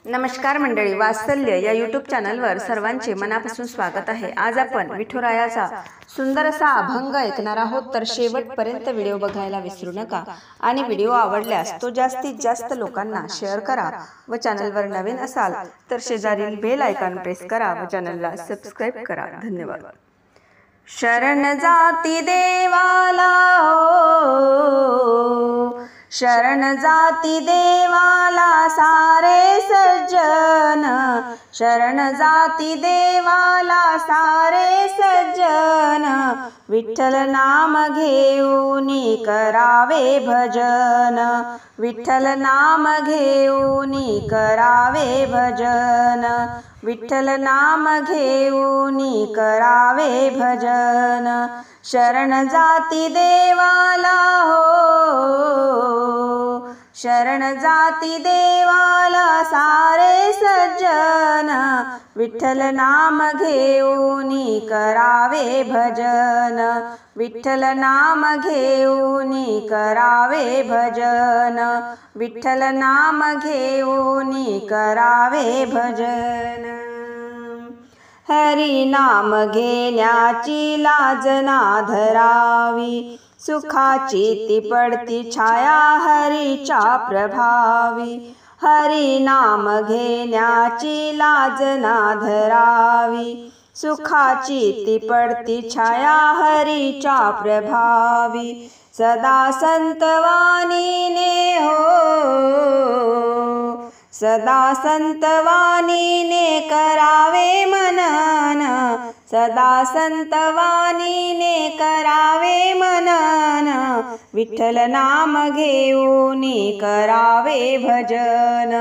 नमस्कार मंडळी, वात्सल्य या यूट्यूब चॅनलवर सर्वांचे मनापासून स्वागत आहे। आज आपण विठुरायाचा सुंदर असा अभंग ऐकणार आहोत, तर शेवटपर्यंत व्हिडिओ बघायला विसरू नका आणि व्हिडिओ आवडल्यास तो जास्तीत जास्त लोकांना शेअर करा व चॅनलवर नवीन असाल तर शेजारील बेल आयकॉन प्रेस करा व चॅनलला सबस्क्राइब करा। धन्यवाद। शरण जाती देवाला शरण जाती देवाला सारे सज्जन, शरण जाती देवाला सारे सज्जन, विठ्ठल नाम घेऊनी करावे भजन, विठ्ठल नाम घेऊनी करावे भजन, विठ्ठल नाम घेऊनी करावे भजन। शरण जाती देवाला शरण जाती देवाला सारे सज्जन, विठ्ठल नाम घेऊनी करावे भजन, विठ्ठल नाम घेऊनी करावे भजन, विठ्ठल नाम घेऊनी करावे भजन। हरी नाम घेण्याची लाज ना धरावी, सुखाची ती पडती छाया हरीच्या प्रभावी, हरी नाम घेण्याची लाज ना धरावी, सुखाची ती पडती छाया हरीच्या प्रभावी, सदा संतवाणीने सदा संतवाणीने करावे मनन, सदा संतवाणीने करावे मनन, विठ्ठल नाम घेऊनी करावे भजन,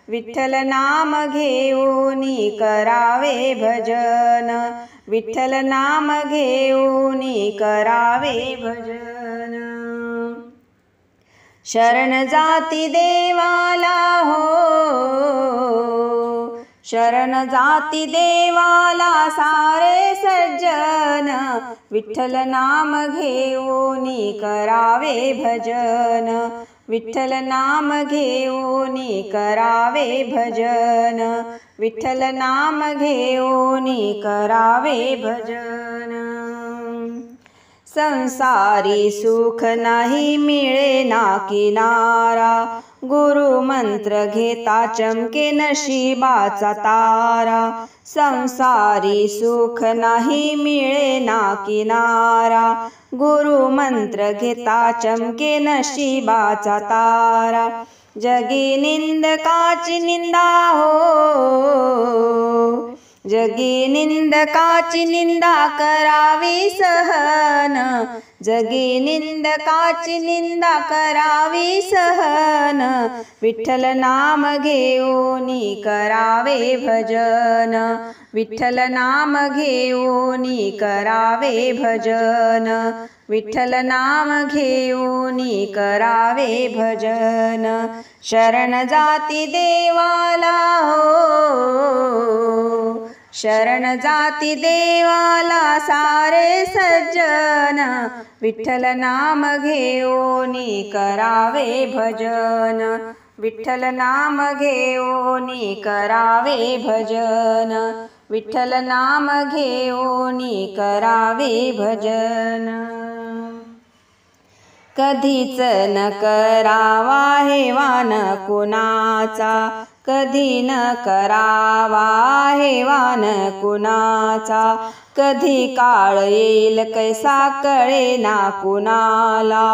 विठ्ठल नाम घेऊनी करावे भजन, विठ्ठल नाम घेऊनी करावे भजन। शरण जाती देवाला शरण जाती देवाला सारे सज्जन, विठ्ठल नाम घेऊनी करावे भजन, विठ्ठल नाम घेऊनी करावे भजन, विठ्ठल नाम घेऊनी करावे भजन। संसारी सुख नाही मिळे ना किनारा, गुरु मंत्र घेता चमके नशिबाचा तारा, संसारी सुख नाही मिळे ना किनारा, गुरु मंत्र घेता चमके नशिबाचा तारा, जगी निंदकाची निंदा जगी निंदकाची निंदा करावी सहन, जगी निंदकाची निंदा करावी सहन, विठ्ठल नाम घेऊनी करावे भजन, विठ्ठल नाम घेऊनी करावे भजन, विठ्ठल नाम घेऊनी करावे भजन। शरण जाती देवाला शरण जाती देवाला सारे सज्जन, विठ्ठल नाम घेऊनी करावे भजन, विठ्ठल नाम घेऊनी करावे भजन, विठ्ठल नाम घेऊनी करावे भजन। कधीच न करावा हेवान कुणाचा, कधी न करावा हेवान कुणाचा, कधी काळ येईल कैसा कळे ना कुणाला,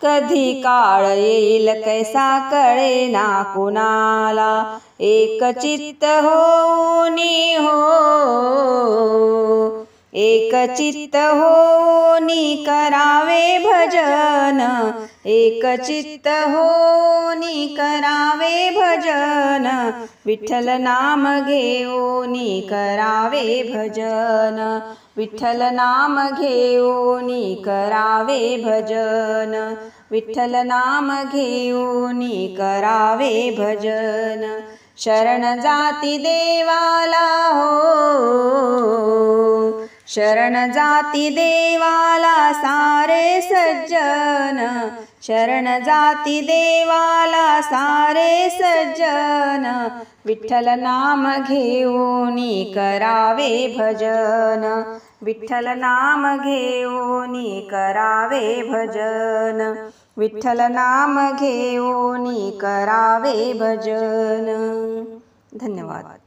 कधी काळ येईल कैसा कळे ना कुणाला, एक चित्त होऊनी एक चित्त होऊनी करावे भजन, एक चित्त होऊनी करावे भजन, विठ्ठल नाम घेऊनी करावे भजन, विठ्ठल नाम घेऊनी करावे भजन, विठ्ठल नाम घेऊनी करावे भजन। शरण जाती देवाला शरण जाती देवाला सारे सज्जन, शरण जाती देवाला सारे सज्जन, विठ्ठल नाम घेऊनी करावे भजन, विठ्ठल नाम घेऊनी करावे भजन, विठ्ठल नाम घेऊनी करावे भजन. धन्यवाद.